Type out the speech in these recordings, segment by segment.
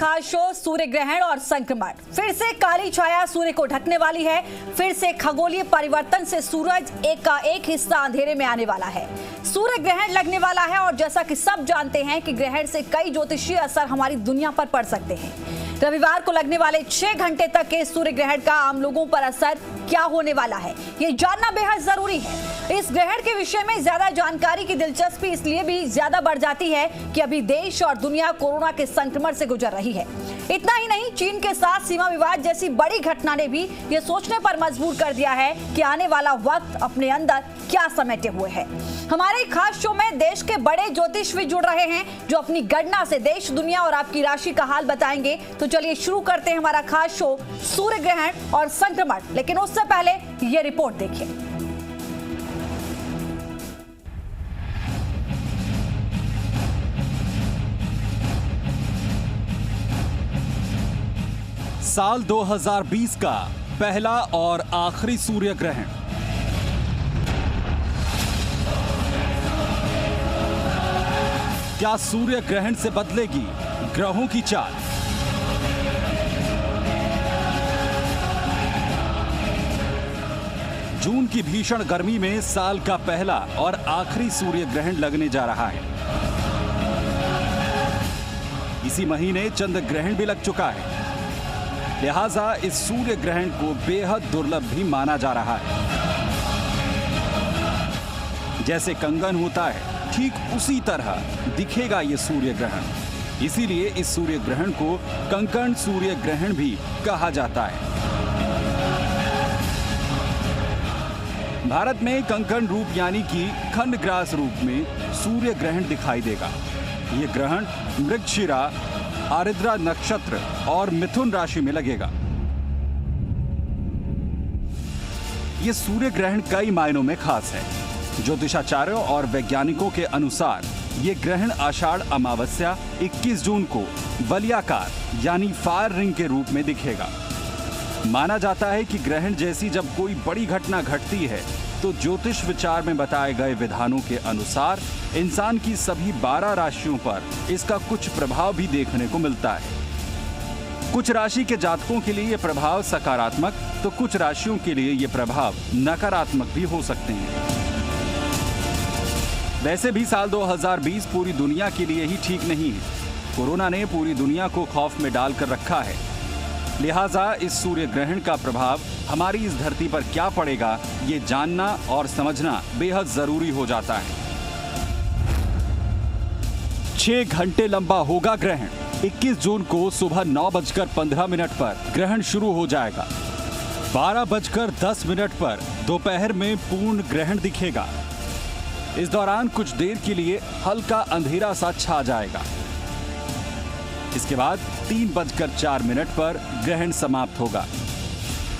खास शो सूर्य ग्रहण और संक्रमण। फिर से काली छाया सूर्य को ढकने वाली है। फिर से खगोलीय परिवर्तन से सूरज एक का एक हिस्सा अंधेरे में आने वाला है। सूर्य ग्रहण लगने वाला है और जैसा कि सब जानते हैं कि ग्रहण से कई ज्योतिषीय असर हमारी दुनिया पर पड़ सकते हैं। रविवार को लगने वाले 6 घंटे तक के सूर्य ग्रहण का आम लोगों पर असर क्या होने वाला है, ये जानना बेहद जरूरी है। इस ग्रहण के विषय में ज्यादा जानकारी की दिलचस्पी इसलिए भी ज्यादा बढ़ जाती है कि अभी देश और दुनिया कोरोना के संक्रमण से गुजर रही है। इतना ही नहीं, चीन के साथ सीमा विवाद जैसी बड़ी घटना ने भी ये सोचने पर मजबूर कर दिया है कि आने वाला वक्त अपने अंदर क्या समेटे हुए है। हमारे खास शो में देश के बड़े ज्योतिषविद जुड़ रहे हैं जो अपनी गणना से देश, दुनिया और आपकी राशि का हाल बताएंगे। तो चलिए शुरू करते हैं हमारा खास शो सूर्य ग्रहण और संक्रमण। लेकिन उससे पहले ये रिपोर्ट देखिए। साल 2020 का पहला और आखिरी सूर्य ग्रहण। क्या सूर्य ग्रहण से बदलेगी ग्रहों की चाल? जून की भीषण गर्मी में साल का पहला और आखिरी सूर्य ग्रहण लगने जा रहा है। इसी महीने चंद्र ग्रहण भी लग चुका है, लिहाजा इस सूर्य ग्रहण को बेहद दुर्लभ भी माना जा रहा है। जैसे कंगन होता है, ठीक उसी तरह दिखेगा ये सूर्य ग्रहण। इसीलिए इस सूर्य ग्रहण को कंकण सूर्य ग्रहण भी कहा जाता है। भारत में कंकण रूप यानी कि खंडग्रास रूप में सूर्य ग्रहण दिखाई देगा। ये ग्रहण मृगशिरा, आर्द्रा नक्षत्र और मिथुन राशि में लगेगा। ये सूर्य ग्रहण कई मायनों में खास है। ज्योतिषाचार्यों और वैज्ञानिकों के अनुसार ये ग्रहण आषाढ़ अमावस्या 21 जून को वलयाकार यानी फायर रिंग के रूप में दिखेगा। माना जाता है कि ग्रहण जैसी जब कोई बड़ी घटना घटती है तो ज्योतिष विचार में बताए गए विधानों के अनुसार इंसान की सभी 12 राशियों पर इसका कुछ प्रभाव भी देखने को मिलता है। कुछ राशि के जातकों के लिए यह प्रभाव सकारात्मक तो कुछ राशियों के लिए यह प्रभाव नकारात्मक भी हो सकते हैं। वैसे भी साल 2020 पूरी दुनिया के लिए ही ठीक नहीं है। कोरोना ने पूरी दुनिया को खौफ में डालकर रखा है। लिहाजा इस सूर्य ग्रहण का प्रभाव हमारी इस धरती पर क्या पड़ेगा, ये जानना और समझना बेहद जरूरी हो जाता है। 6 घंटे लंबा होगा ग्रहण। 21 जून को सुबह 9:15 पर ग्रहण शुरू हो जाएगा। 12:10 पर दोपहर में पूर्ण ग्रहण दिखेगा। इस दौरान कुछ देर के लिए हल्का अंधेरा सा छा जाएगा। इसके बाद 3:04 पर ग्रहण समाप्त होगा,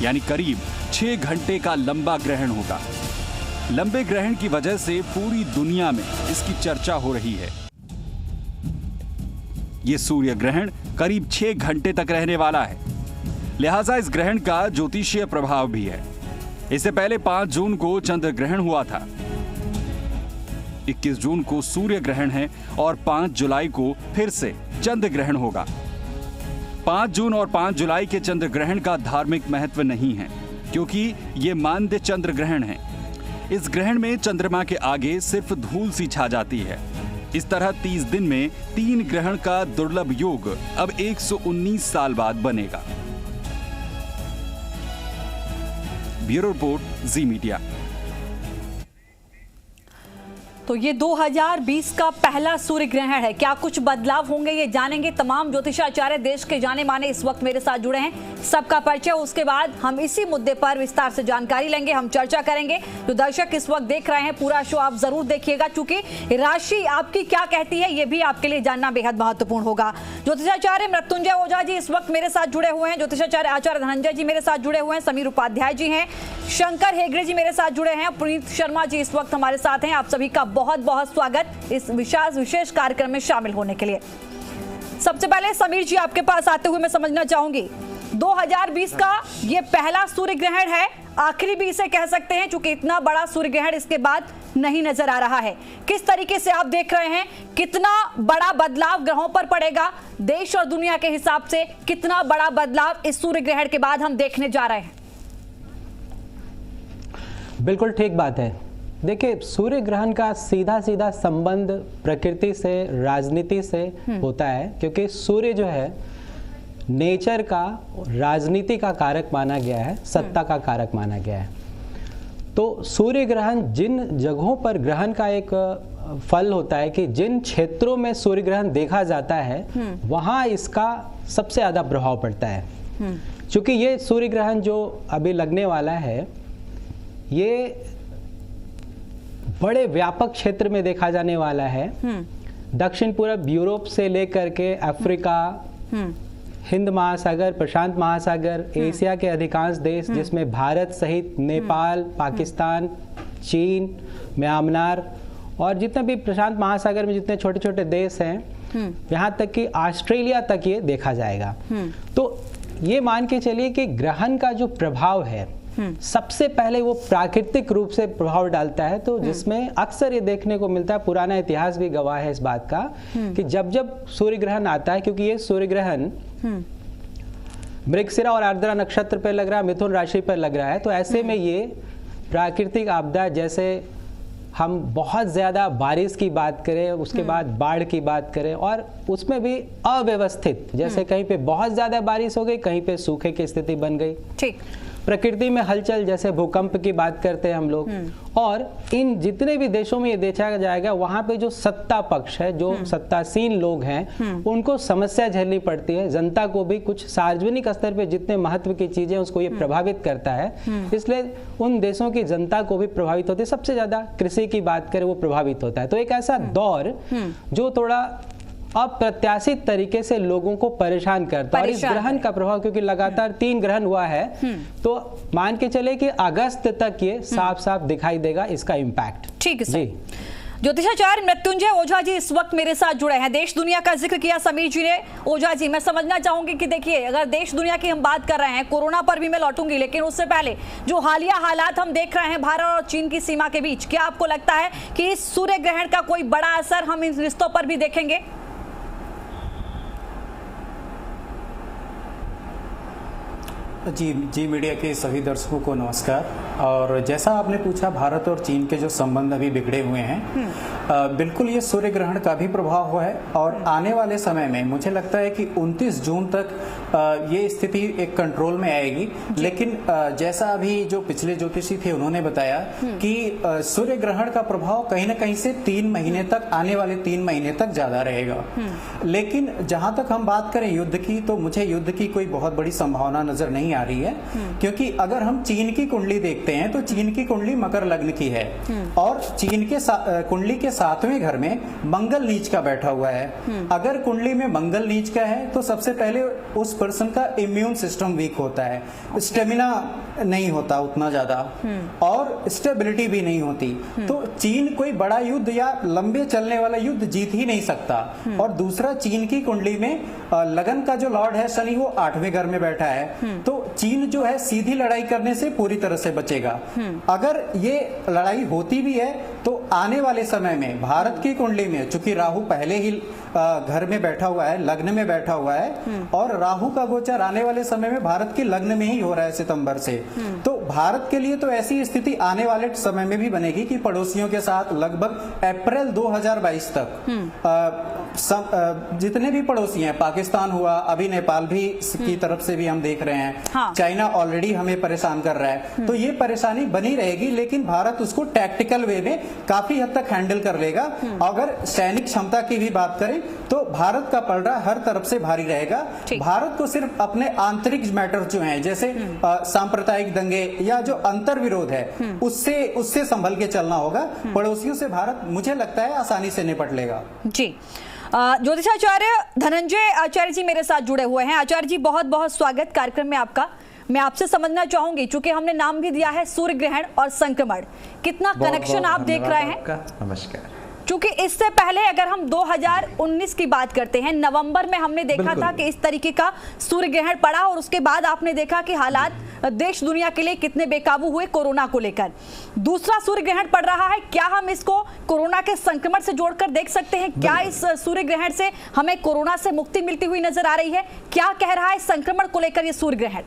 यानी करीब 6 घंटे का लंबा ग्रहण होगा। लंबे ग्रहण की वजह से पूरी दुनिया में इसकी चर्चा हो रही है। यह सूर्य ग्रहण करीब 6 घंटे तक रहने वाला है, लिहाजा इस ग्रहण का ज्योतिषीय प्रभाव भी है। इससे पहले 5 जून को चंद्र ग्रहण हुआ था। 21 जून को सूर्य ग्रहण है और 5 जुलाई को फिर से चंद्र ग्रहण होगा। 5 जून और 5 जुलाई के चंद्र ग्रहण का धार्मिक महत्व नहीं है, क्योंकि ये मानदेय चंद्र ग्रहण है। इस ग्रहण में चंद्रमा के आगे सिर्फ धूल सी छा जाती है। इस तरह 30 दिन में 3 ग्रहण का दुर्लभ योग अब 119 साल बाद बनेगा। ब्यूरो रिपोर्ट, जी मीडिया। तो ये 2020 का पहला सूर्य ग्रहण है। क्या कुछ बदलाव होंगे, ये जानेंगे। तमाम ज्योतिषाचार्य देश के जाने माने इस वक्त मेरे साथ जुड़े हैं। सबका परिचय, उसके बाद हम इसी मुद्दे पर विस्तार से जानकारी लेंगे, हम चर्चा करेंगे। जो दर्शक इस वक्त देख रहे हैं, पूरा शो आप जरूर देखिएगा, क्योंकि राशि आपकी क्या कहती है ये भी आपके लिए जानना बेहद महत्वपूर्ण होगा। ज्योतिषाचार्य मृत्युंजय ओझा जी इस वक्त मेरे साथ जुड़े हुए हैं। ज्योतिषाचार्य आचार्य धनंजय जी मेरे साथ जुड़े हुए हैं। समीर उपाध्याय जी हैं। शंकर हेगड़े जी मेरे साथ जुड़े हैं। पुनीत शर्मा जी इस वक्त हमारे साथ हैं। आप सभी का बहुत बहुत स्वागत इस विशेष कार्यक्रम में शामिल होने के लिए। सबसे पहले समीर जी आपके पास आते हुए मैं समझना चाहूंगी, 2020 का ये पहला सूर्य ग्रहण है, आखिरी भी इसे कह सकते हैं, क्योंकि इतना बड़ा सूर्य ग्रहण इसके बाद नहीं नजर आ रहा है। किस तरीके से आप देख रहे हैं, कितना बड़ा बदलाव ग्रहों पर पड़ेगा, देश और दुनिया के हिसाब से कितना बड़ा बदलाव इस सूर्य ग्रहण के बाद हम देखने जा रहे हैं? बिल्कुल ठीक बात है। देखिए, सूर्य ग्रहण का सीधा सीधा संबंध प्रकृति से, राजनीति से होता है, क्योंकि सूर्य जो है नेचर का, राजनीति का कारक माना गया है, सत्ता का कारक माना गया है। तो सूर्य ग्रहण जिन जगहों पर ग्रहण का एक फल होता है कि जिन क्षेत्रों में सूर्य ग्रहण देखा जाता है वहाँ इसका सबसे ज़्यादा प्रभाव पड़ता है। क्योंकि ये सूर्य ग्रहण जो अभी लगने वाला है ये बड़े व्यापक क्षेत्र में देखा जाने वाला है। दक्षिण पूर्व यूरोप से लेकर के अफ्रीका, हिंद महासागर, प्रशांत महासागर, एशिया के अधिकांश देश जिसमें भारत सहित नेपाल, पाकिस्तान, चीन, म्यांमार और जितने भी प्रशांत महासागर में जितने छोटे छोटे देश हैं, यहाँ तक कि ऑस्ट्रेलिया तक ये देखा जाएगा। तो ये मान के चलिए कि ग्रहण का जो प्रभाव है सबसे पहले वो प्राकृतिक रूप से प्रभाव डालता है। तो जिसमें अक्सर ये देखने को मिलता है, पुराना इतिहास भी गवाह है इस बात का, कि जब जब सूर्य ग्रहण आता है, क्योंकि ये सूर्य ग्रहण मृगशिरा और आर्द्रा नक्षत्र पर लग रहा है, मिथुन राशि पर लग रहा है, तो ऐसे में ये प्राकृतिक आपदा, जैसे हम बहुत ज़्यादा बारिश की बात करें, उसके बाद बाढ़ की बात करें, और उसमें भी अव्यवस्थित, जैसे कहीं पे बहुत ज़्यादा बारिश हो गई, कहीं पे सूखे की स्थिति बन गई। ठीक, प्रकृति में हलचल, जैसे भूकंप की बात करते हैं हम लोग। और इन जितने भी देशों में ये देखा जाएगा, वहाँ पे जो सत्ता पक्ष है, जो सत्तासीन लोग हैं, उनको समस्या झेलनी पड़ती है। जनता को भी कुछ सार्वजनिक स्तर पे जितने महत्व की चीजें उसको ये प्रभावित करता है, इसलिए उन देशों की जनता को भी प्रभावित होती है। सबसे ज्यादा कृषि की बात करें वो प्रभावित होता है। तो एक ऐसा दौर जो थोड़ा अप्रत्याशित तरीके से लोगों को परेशान करता है। और इस ग्रहण का प्रभाव, क्योंकि लगातार 3 ग्रहण हुआ है, तो मान के चले कि अगस्त तक ये साफ साफ दिखाई देगा इसका इम्पैक्ट। ठीक है जी। ज्योतिषाचार्य मृत्युंजय ओझा जी इस वक्त मेरे साथ जुड़े हैं। देश दुनिया का जिक्र किया समीर जी ने। ओझा जी, मैं समझना चाहूंगी कि देखिए, अगर देश दुनिया की हम बात कर रहे हैं, कोरोना पर भी मैं लौटूंगी, लेकिन उससे पहले जो हालिया हालात हम देख रहे हैं भारत और चीन की सीमा के बीच, क्या आपको लगता है कि इस सूर्य ग्रहण का कोई बड़ा असर हम इन रिश्तों पर भी देखेंगे? जी मीडिया के सभी दर्शकों को नमस्कार। और जैसा आपने पूछा, भारत और चीन के जो संबंध अभी बिगड़े हुए हैं, बिल्कुल ये सूर्य ग्रहण का भी प्रभाव हुआ है। और आने वाले समय में मुझे लगता है कि 29 जून तक ये स्थिति एक कंट्रोल में आएगी। लेकिन जैसा अभी जो पिछले ज्योतिषी थे उन्होंने बताया कि सूर्य ग्रहण का प्रभाव कहीं ना कहीं से 3 महीने तक, आने वाले 3 महीने तक ज्यादा रहेगा। लेकिन जहां तक हम बात करें युद्ध की, तो मुझे युद्ध की कोई बहुत बड़ी संभावना नजर नहीं आ रही है। क्योंकि अगर हम चीन की कुंडली देखते हैं तो चीन की कुंडली मकर लग्न की है, और चीन के कुंडली के 7वें घर में मंगल नीच का बैठा हुआ है। अगर कुंडली में मंगल नीच का है तो सबसे पहले उस पर्सन का इम्यून सिस्टम वीक होता है, स्टेमिना नहीं होता उतना ज्यादा, और स्टेबिलिटी भी नहीं होती। तो चीन कोई बड़ा युद्ध या लंबे चलने वाला युद्ध जीत ही नहीं सकता। और दूसरा, चीन की कुंडली में लगन का जो लॉर्ड है शनि, वो 8वें घर में बैठा है। तो चीन जो है सीधी लड़ाई करने से पूरी तरह से बचेगा। अगर ये लड़ाई होती भी है तो आने वाले समय में भारत की कुंडली में, चूंकि राहु पहले ही घर में बैठा हुआ है, लग्न में बैठा हुआ है, और राहु का गोचर आने वाले समय में भारत की लग्न में ही हो रहा है सितंबर से। तो भारत के लिए तो ऐसी स्थिति आने वाले समय में भी बनेगी कि पड़ोसियों के साथ लगभग अप्रैल 2022 तक जितने भी पड़ोसी हैं, पाकिस्तान हुआ, अभी नेपाल भी की तरफ से भी हम देख रहे हैं, हाँ। चाइना ऑलरेडी हमें परेशान कर रहा है। तो ये परेशानी बनी रहेगी, लेकिन भारत उसको टैक्टिकल वे में काफी हद तक हैंडल कर लेगा। अगर सैनिक क्षमता की भी बात करें तो भारत का पलड़ा हर तरफ से भारी रहेगा। भारत को सिर्फ अपने आंतरिक मैटर जो हैं, जैसे सांप्रदायिक दंगे या जो अंतर विरोध है, उससे संभल के चलना होगा। पड़ोसियों से भारत, मुझे लगता है, आसानी से निपट लेगा। जी। ज्योतिषाचार्य धनंजय आचार्य जी मेरे साथ जुड़े हुए हैं। आचार्य जी, बहुत बहुत स्वागत कार्यक्रम में आपका। मैं आपसे समझना चाहूंगी, चूंकि हमने नाम भी दिया है सूर्य ग्रहण और संक्रमण, कितना कनेक्शन आप देख रहे हैं? नमस्कार। क्योंकि इससे पहले अगर हम 2019 की बात करते हैं, नवंबर में हमने देखा था कि इस तरीके का सूर्य ग्रहण पड़ा और उसके बाद आपने देखा कि हालात देश दुनिया के लिए कितने बेकाबू हुए कोरोना को लेकर। दूसरा सूर्य ग्रहण पड़ रहा है, क्या हम इसको कोरोना के संक्रमण से जोड़कर देख सकते हैं? क्या इस सूर्य ग्रहण से हमें कोरोना से मुक्ति मिलती हुई नजर आ रही है? क्या कह रहा है संक्रमण को लेकर ये सूर्य ग्रहण?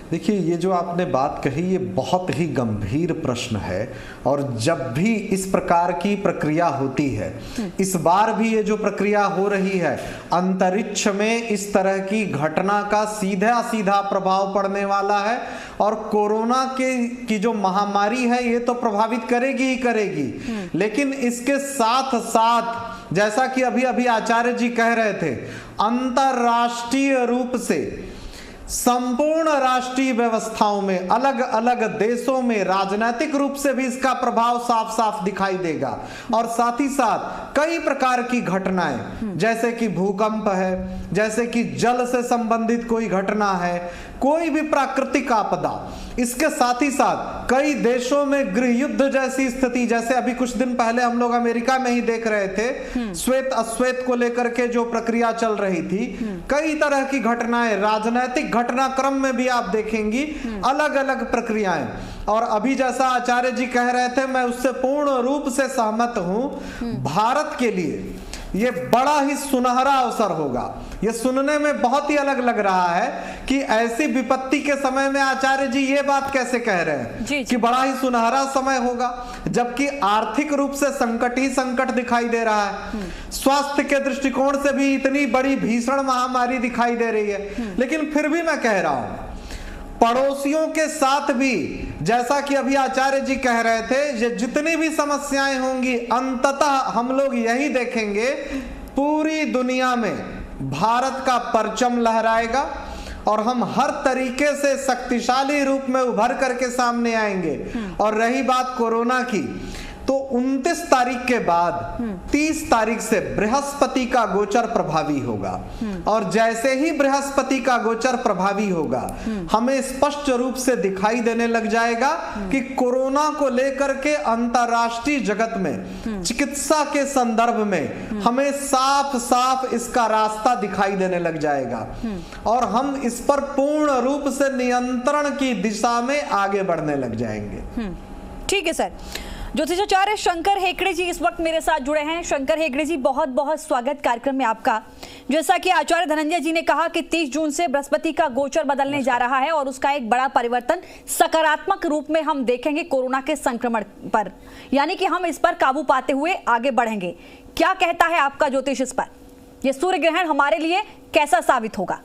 देखिए, ये जो आपने बात कही ये बहुत ही गंभीर प्रश्न है और जब भी इस प्रकार की प्रक्रिया होती है, इस बार भी ये जो प्रक्रिया हो रही है, अंतरिक्ष में इस तरह की घटना का सीधा सीधा प्रभाव पड़ने वाला है और कोरोना की जो महामारी है ये तो प्रभावित करेगी ही करेगी, लेकिन इसके साथ साथ जैसा कि अभी अभी आचार्य जी कह रहे थे, अंतरराष्ट्रीय रूप से संपूर्ण राष्ट्रीय व्यवस्थाओं में, अलग अलग देशों में राजनीतिक रूप से भी इसका प्रभाव साफ साफ दिखाई देगा। और साथ ही साथ कई प्रकार की घटनाएं, जैसे कि भूकंप है, जैसे कि जल से संबंधित कोई घटना है, कोई भी प्राकृतिक आपदा, इसके साथ ही साथ कई देशों में गृह युद्ध जैसी स्थिति, जैसे अभी कुछ दिन पहले हम लोग अमेरिका में ही देख रहे थे, श्वेत अश्वेत को लेकर के जो प्रक्रिया चल रही थी, कई तरह की घटनाएं, राजनीतिक घटनाक्रम में भी आप देखेंगी अलग अलग प्रक्रियाएं। और अभी जैसा आचार्य जी कह रहे थे, मैं उससे पूर्ण रूप से सहमत हूं। भारत के लिए ये बड़ा ही सुनहरा अवसर होगा। ये सुनने में बहुत ही अलग लग रहा है कि ऐसी विपत्ति के समय में आचार्य जी ये बात कैसे कह रहे हैं कि बड़ा ही सुनहरा समय होगा, जबकि आर्थिक रूप से संकट ही संकट दिखाई दे रहा है। स्वास्थ्य के दृष्टिकोण से भी इतनी बड़ी भीषण महामारी दिखाई दे रही है, लेकिन फिर भी मैं कह रहा हूं, पड़ोसियों के साथ भी, जैसा कि अभी आचार्य जी कह रहे थे, ये जितनी भी समस्याएं होंगी, अंततः हम लोग यही देखेंगे, पूरी दुनिया में भारत का परचम लहराएगा और हम हर तरीके से शक्तिशाली रूप में उभर करके सामने आएंगे। और रही बात कोरोना की, तो 29 तारीख के बाद 30 तारीख से बृहस्पति का गोचर प्रभावी होगा और जैसे ही बृहस्पति का गोचर प्रभावी होगा, हमें स्पष्ट रूप से दिखाई देने लग जाएगा कि कोरोना को लेकर के अंतरराष्ट्रीय जगत में, चिकित्सा के संदर्भ में हमें साफ साफ इसका रास्ता दिखाई देने लग जाएगा और हम इस पर पूर्ण रूप से नियंत्रण की दिशा में आगे बढ़ने लग जाएंगे। ठीक है सर। ज्योतिषाचार्य शंकर हेगड़े जी इस वक्त मेरे साथ जुड़े हैं। शंकर हेगड़े जी, बहुत बहुत स्वागत कार्यक्रम में आपका। जैसा कि आचार्य धनंजय जी ने कहा कि 30 जून से बृहस्पति का गोचर बदलने जा रहा है और उसका एक बड़ा परिवर्तन सकारात्मक रूप में हम देखेंगे कोरोना के संक्रमण पर, यानी कि हम इस पर काबू पाते हुए आगे बढ़ेंगे। क्या कहता है आपका ज्योतिष इस पर? यह सूर्य ग्रहण हमारे लिए कैसा साबित होगा?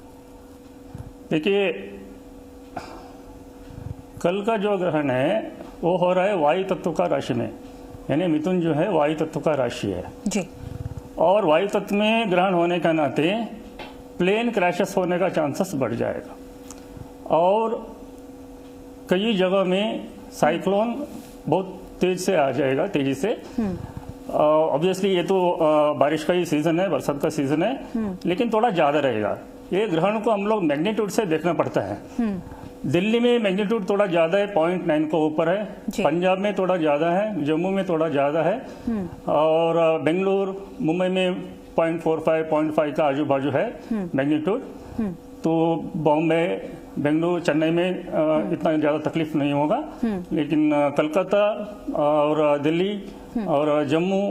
देखिए, कल का जो ग्रहण है वो हो रहा है वायु तत्व का राशि में, यानी मिथुन जो है वायु तत्व का राशि है जी। और वायु तत्व में ग्रहण होने का नाते प्लेन क्रैशेस होने का चांसेस बढ़ जाएगा और कई जगह में साइक्लोन बहुत तेज से आ जाएगा, तेजी से। ऑब्वियसली ये तो बारिश का ही सीजन है, बरसात का सीजन है, लेकिन थोड़ा ज्यादा रहेगा। ये ग्रहण को हम लोग मैग्नीट्यूड से देखना पड़ता है। दिल्ली में मैग्नीट्यूड थोड़ा ज्यादा है, 0.9 को ऊपर है, पंजाब में थोड़ा ज्यादा है, जम्मू में थोड़ा ज्यादा है और बेंगलुरु, मुंबई में 0.45, 0.5 का आजू बाजू है मैग्नीट्यूड। तो बॉम्बे, बेंगलुरु, चेन्नई में इतना ज्यादा तकलीफ नहीं होगा, लेकिन कलकत्ता और दिल्ली और जम्मू,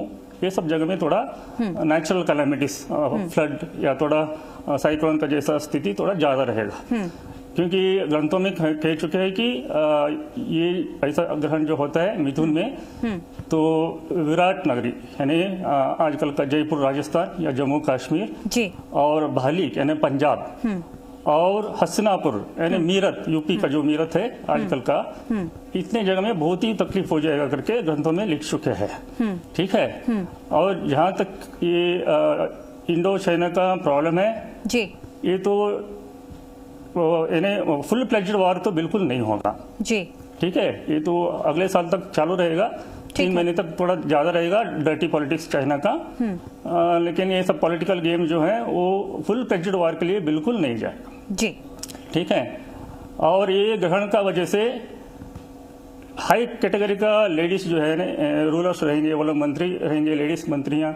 ये सब जगह में थोड़ा नेचुरल कैलामिटीज, फ्लड या थोड़ा साइक्लोन का जैसा स्थिति थोड़ा ज्यादा रहेगा। क्योंकि ग्रंथों में कह चुके हैं कि ये ऐसा ग्रहण जो होता है मिथुन में, तो विराट नगरी यानी आजकल का जयपुर राजस्थान या जम्मू कश्मीर जी, और भालीक यानी पंजाब और हसनापुर यानी मीरत, यूपी का जो मीरत है आजकल का, इतने जगह में बहुत ही तकलीफ हो जाएगा करके ग्रंथों में लिख चुके हैं। ठीक है। और जहाँ तक ये इंडो चाइना का प्रॉब्लम है जी, ये तो यानी फुल प्लेज्ड वॉर तो बिल्कुल नहीं होगा जी। ठीक है। ये तो अगले साल तक चालू रहेगा, 3 महीने तक थोड़ा ज्यादा रहेगा डर्टी पॉलिटिक्स चाइना का, लेकिन ये सब पॉलिटिकल गेम जो है वो फुल प्लेज्ड वॉर के लिए बिल्कुल नहीं जाएगा जी। ठीक है। और ये ग्रहण का वजह से हाई कैटेगरी का लेडीज जो है रूलर्स रहेंगे, वो लोग मंत्री रहेंगे, लेडीज मंत्रियां,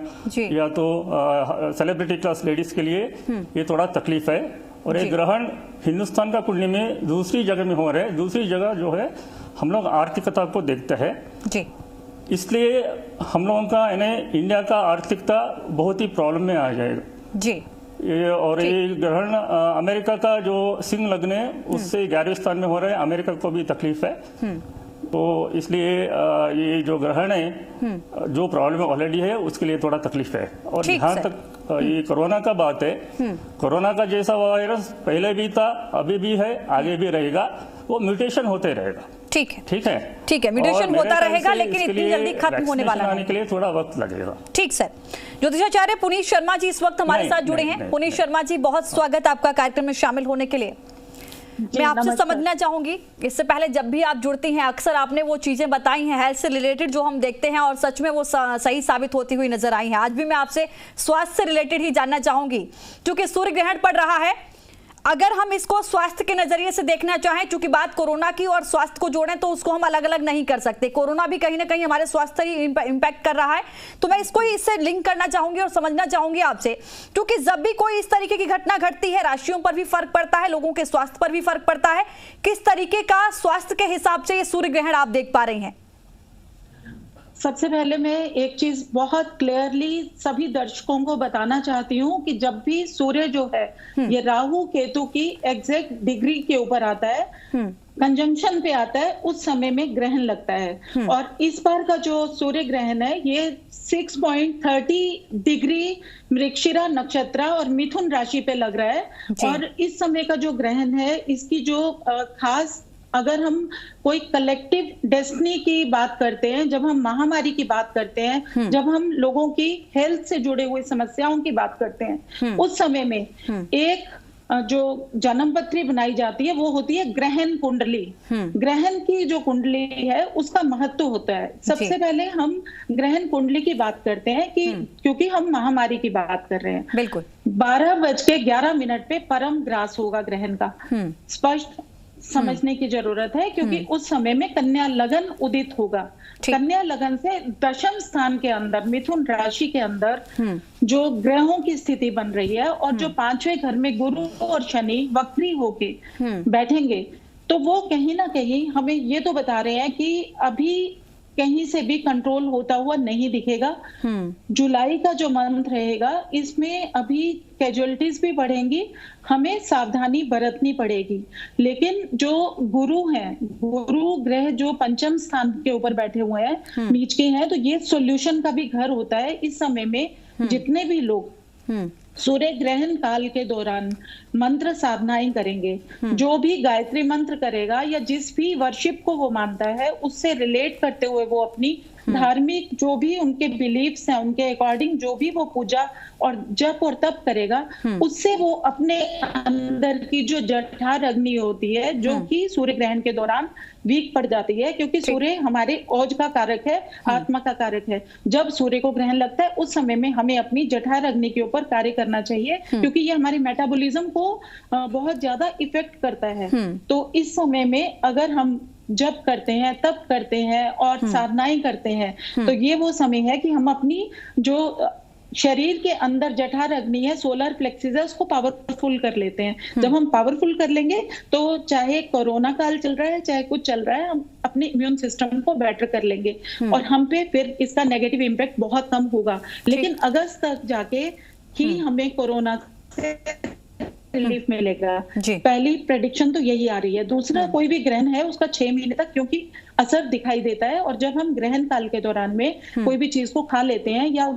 या तो सेलिब्रिटी क्लास लेडीज के लिए ये थोड़ा तकलीफ है। और ये ग्रहण हिंदुस्तान का कुंडली में दूसरी जगह में हो रहा है। दूसरी जगह जो है हम लोग आर्थिकता को देखते हैं जी, इसलिए हम लोगों का इंडिया का आर्थिकता बहुत ही प्रॉब्लम में आ जाएगा जी। ये ग्रहण अमेरिका का जो सिंह लग्न है उससे 11वें स्थान में हो रहा है, अमेरिका को भी तकलीफ है। तो इसलिए ये जो ग्रहण है जो प्रॉब्लम ऑलरेडी है उसके लिए थोड़ा तकलीफ है। और जहाँ तक ये कोरोना का बात है, कोरोना का जैसा वायरस पहले भी था, अभी भी है, आगे भी रहेगा, वो म्यूटेशन होते रहेगा। ठीक है, ठीक है, ठीक है, म्यूटेशन होता रहेगा, लेकिन इतनी जल्दी खत्म होने वाला नहीं, के लिए थोड़ा वक्त लगेगा। ठीक सर। ज्योतिषाचार्य पुनीत शर्मा जी इस वक्त हमारे साथ जुड़े हैं। पुनीत शर्मा जी, बहुत स्वागत आपका कार्यक्रम में शामिल होने के लिए। मैं आपसे समझना चाहूंगी, इससे पहले जब भी आप जुड़ती हैं अक्सर आपने वो चीजें बताई हैं हेल्थ से रिलेटेड जो हम देखते हैं और सच में वो सही साबित होती हुई नजर आई हैं। आज भी मैं आपसे स्वास्थ्य से रिलेटेड ही जानना चाहूंगी, क्योंकि सूर्य ग्रहण पड़ रहा है। अगर हम इसको स्वास्थ्य के नजरिए से देखना चाहें, चूंकि बात कोरोना की और स्वास्थ्य को जोड़ें तो उसको हम अलग अलग नहीं कर सकते, कोरोना भी कहीं ना कहीं हमारे स्वास्थ्य ही इंपैक्ट कर रहा है। तो मैं इसको इससे लिंक करना चाहूंगी और समझना चाहूंगी आपसे, क्योंकि जब भी कोई इस तरीके की घटना घटती है राशियों पर भी फर्क पड़ता है, लोगों के स्वास्थ्य पर भी फर्क पड़ता है। किस तरीके का स्वास्थ्य के हिसाब से ये सूर्य ग्रहण आप देख पा रही हैं? सबसे पहले मैं एक चीज बहुत क्लियरली सभी दर्शकों को बताना चाहती हूँ कि जब भी सूर्य जो है ये राहु केतु की एग्जैक्ट डिग्री के ऊपर आता है, कंजंक्शन पे आता है, उस समय में ग्रहण लगता है। और इस बार का जो सूर्य ग्रहण है ये 6.30 डिग्री मृगशिरा नक्षत्र और मिथुन राशि पे लग रहा है। और इस समय का जो ग्रहण है इसकी जो खास, अगर हम कोई कलेक्टिव डेस्टिनी की बात करते हैं, जब हम महामारी की बात करते हैं, जब हम लोगों की हेल्थ से जुड़े हुए समस्याओं की बात करते हैं, उस समय में एक जो जन्म पत्री बनाई जाती है वो होती है ग्रहण कुंडली। ग्रहण की जो कुंडली है उसका महत्व होता है। सबसे पहले हम ग्रहण कुंडली की बात करते हैं कि क्योंकि हम महामारी की बात कर रहे हैं। बिल्कुल 12:11 पे परम ग्रास होगा ग्रहण का, स्पष्ट समझने की जरूरत है, क्योंकि उस समय में कन्या लगन उदित होगा। कन्या लगन से दशम स्थान के अंदर मिथुन राशि के अंदर जो ग्रहों की स्थिति बन रही है और जो 5वें घर में गुरु और शनि वक्री होके बैठेंगे, तो वो कहीं ना कहीं हमें ये तो बता रहे हैं कि अभी कहीं से भी कंट्रोल होता हुआ नहीं दिखेगा। जुलाई का जो मंथ रहेगा इसमें अभी कैजुअलिटीज भी बढ़ेंगी, हमें सावधानी बरतनी पड़ेगी। लेकिन जो गुरु हैं, गुरु ग्रह जो पंचम स्थान के ऊपर बैठे हुए हैं, नीच के हैं, तो ये सॉल्यूशन का भी घर होता है। इस समय में जितने भी लोग सूर्य ग्रहण काल के दौरान मंत्र साधनाएं करेंगे, जो भी गायत्री मंत्र करेगा या जिस भी वर्शिप को वो मानता है उससे रिलेट करते हुए वो अपनी धार्मिक जो भी उनके बिलीफ्स हैं उनके अकॉर्डिंग जो भी वो पूजा और जप और तप करेगा, उससे वो अपने अंदर की जो जठर अग्नि होती है जो कि सूर्य ग्रहण के दौरान वीक पड़ जाती है, क्योंकि सूर्य हमारे ओज का कारक है, आत्मा का कारक है। जब सूर्य को ग्रहण लगता है उस समय में हमें अपनी जठर अग्नि के ऊपर कार्य करना चाहिए, क्योंकि ये हमारे मेटाबॉलिज्म को बहुत ज्यादा इफेक्ट करता है। तो इस समय में अगर हम जप करते हैं, तप करते हैं और साधनाएं करते हैं, तो ये वो समय है कि हम अपनी जो शरीर के अंदर जठर अग्नि है, सोलर प्लेक्सिस है, उसको पावरफुल कर लेते हैं। जब हम पावरफुल कर लेंगे तो चाहे कोरोना काल चल रहा है चाहे कुछ चल रहा है, हम अपने इम्यून सिस्टम को बेटर कर लेंगे और हम पे फिर इसका नेगेटिव इम्पैक्ट बहुत कम होगा। लेकिन अगस्त तक जाके ही हमें कोरोना से रिलीफ मिलेगा। पहली प्रेडिक्शन तो यही आ रही है। दूसरा, कोई भी ग्रहण है उसका 6 महीने तक क्योंकि असर दिखाई देता है, और जब हम ग्रहण काल के दौरान में कोई भी चीज को खा लेते हैं या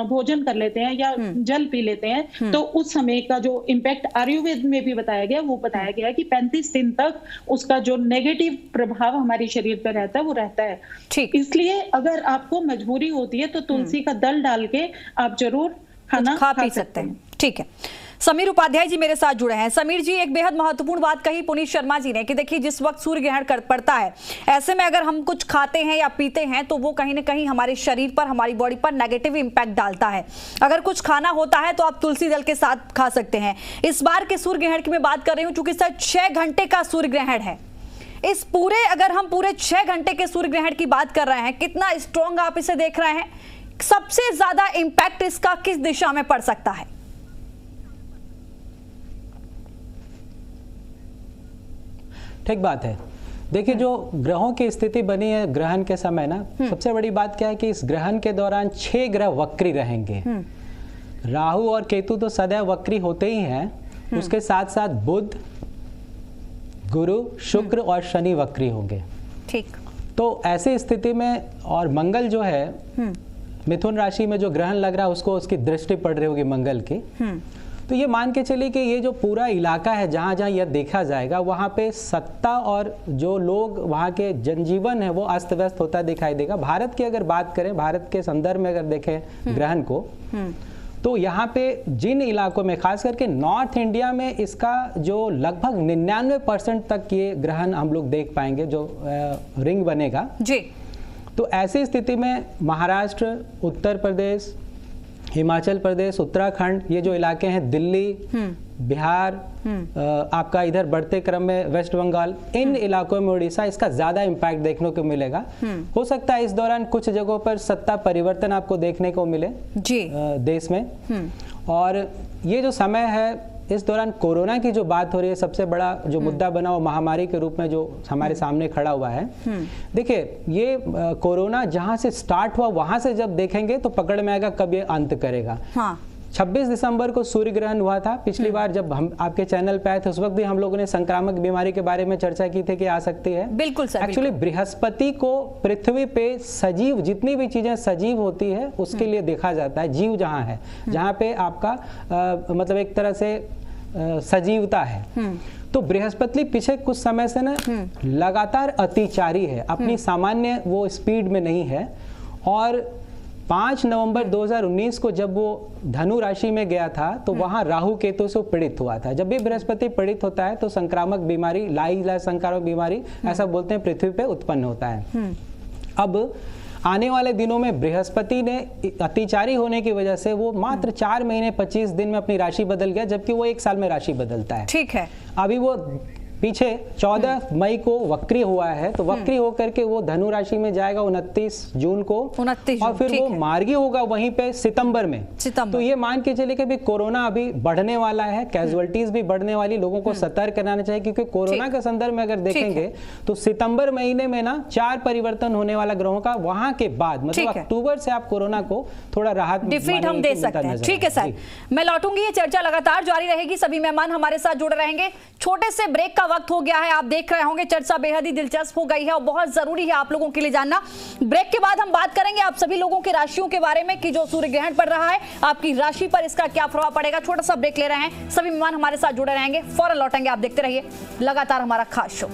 भोजन कर लेते हैं या जल पी लेते हैं, तो उस समय का जो इम्पैक्ट आयुर्वेद में भी बताया गया, वो बताया गया कि 35 दिन तक उसका जो नेगेटिव प्रभाव हमारे शरीर पर रहता है वो रहता है। ठीक, इसलिए अगर आपको मजबूरी होती है तो तुलसी का दल डाल के आप जरूर खाना खा पी सकते हैं। ठीक है। समीर उपाध्याय जी मेरे साथ जुड़े हैं। समीर जी, एक बेहद महत्वपूर्ण बात कही पुनीत शर्मा जी ने कि देखिए जिस वक्त सूर्य ग्रहण पड़ता है, ऐसे में अगर हम कुछ खाते हैं या पीते हैं तो वो कहीं ना कहीं हमारे शरीर पर, हमारी बॉडी पर नेगेटिव इंपैक्ट डालता है। अगर कुछ खाना होता है तो आप तुलसी दल के साथ खा सकते हैं। इस बार के सूर्य ग्रहण की मैं बात कर रही हूँ, चूंकि सर 6 घंटे का सूर्य ग्रहण है, इस पूरे, अगर हम पूरे 6 घंटे के सूर्य ग्रहण की बात कर रहे हैं, कितना स्ट्रॉन्ग आप इसे देख रहे हैं? सबसे ज्यादा इंपैक्ट इसका किस दिशा में पड़ सकता है? ठीक बात है। देखिए, जो ग्रहों की स्थिति बनी है ग्रहण के समय ना, सबसे बड़ी बात क्या है कि इस ग्रहण के दौरान 6 ग्रह वक्री रहेंगे। राहु और केतु तो सदैव वक्री होते ही हैं, उसके साथ साथ बुध, गुरु, शुक्र और शनि वक्री होंगे। ठीक। तो ऐसी स्थिति में, और मंगल जो है मिथुन राशि में जो ग्रहण लग रहा है उसको उसकी दृष्टि पड़ रही होगी मंगल की, तो ये मान के चलिए कि ये जो पूरा इलाका है जहाँ जहाँ यह देखा जाएगा वहाँ पे सत्ता और जो लोग वहाँ के जनजीवन है वो अस्त व्यस्त होता दिखाई देगा। भारत की अगर बात करें, भारत के संदर्भ में अगर देखें ग्रहण को, तो यहाँ पे जिन इलाकों में, खास करके नॉर्थ इंडिया में इसका जो लगभग 99% तक ये ग्रहण हम लोग देख पाएंगे, जो रिंग बनेगा जी। तो ऐसी स्थिति में महाराष्ट्र, उत्तर प्रदेश, हिमाचल प्रदेश, उत्तराखंड, ये जो इलाके हैं, दिल्ली, बिहार, आपका इधर बढ़ते क्रम में वेस्ट बंगाल, इन इलाकों में उड़ीसा, इसका ज्यादा इम्पैक्ट देखने को मिलेगा। हो सकता है इस दौरान कुछ जगहों पर सत्ता परिवर्तन आपको देखने को मिले जी देश में। और ये जो समय है, इस दौरान कोरोना की जो बात हो रही है, सबसे बड़ा जो मुद्दा बना वो महामारी के रूप में जो हमारे सामने खड़ा हुआ है। देखिए, ये कोरोना जहां से स्टार्ट हुआ वहां से जब देखेंगे तो पकड़ में आएगा कब ये अंत करेगा। हाँ। 26 दिसंबर को सूर्य ग्रहण हुआ था। पिछली बार जब हम आपके चैनल पे आए थे उस वक्त भी हम लोगों ने संक्रामक बीमारी के बारे में चर्चा की थी कि आ सकती है। बिल्कुल सर। एक्चुअली बृहस्पति को पृथ्वी पे सजीव, जितनी भी चीजें सजीव होती है उसके लिए देखा जाता है। जीव जहाँ है, जहाँ पे आपका मतलब एक तरह से सजीवता है। तो बृहस्पति पिछले कुछ समय से ना लगातार अतिचारी है, अपनी सामान्य वो स्पीड में नहीं है। और 5 नवंबर 2019 को जब वो धनु राशि में गया था तो वहां राहु केतु से पीड़ित हुआ था। जब भी बृहस्पति पीड़ित होता है तो संक्रामक बीमारी, लाइलाज संक्रामक बीमारी ऐसा बोलते हैं, पृथ्वी पे उत्पन्न होता है। अब आने वाले दिनों में बृहस्पति ने अतिचारी होने की वजह से वो मात्र 4 महीने 25 दिन में अपनी राशि बदल गया, जबकि वो 1 साल में राशि बदलता है। ठीक है। अभी वो पीछे 14 मई को वक्री हुआ है, तो वक्री होकर के वो धनु राशि में जाएगा 29 जून को, और फिर वो मार्गी होगा वहीं पे सितंबर में। तो ये मान के चले कि भी कोरोना अभी बढ़ने वाला है, कैजुअलिटीज भी बढ़ने वाली, लोगों को सतर्क कराना चाहिए, क्योंकि कोरोना के संदर्भ में अगर देखेंगे तो सितंबर महीने में ना 4 परिवर्तन होने वाला ग्रहों का, वहां के बाद मतलब अक्टूबर से आप कोरोना को थोड़ा राहत डिफीट हम दे सकते हैं। ठीक है सर, मैं लौटूंगी, ये चर्चा लगातार जारी रहेगी, सभी मेहमान हमारे साथ जुड़े रहेंगे। छोटे से ब्रेक का वक्त हो गया है, आप देख रहे होंगे चर्चा बेहद ही दिलचस्प हो गई है और बहुत जरूरी है आप लोगों के लिए जानना। ब्रेक के बाद हम बात करेंगे आप सभी लोगों की राशियों के बारे में कि जो सूर्य ग्रहण पड़ रहा है आपकी राशि पर इसका क्या प्रभाव पड़ेगा। छोटा सा ब्रेक ले रहे हैं, सभी मेहमान हमारे साथ जुड़े रहेंगे, फौरन लौटेंगे। आप देखते रहिए लगातार हमारा खास शो।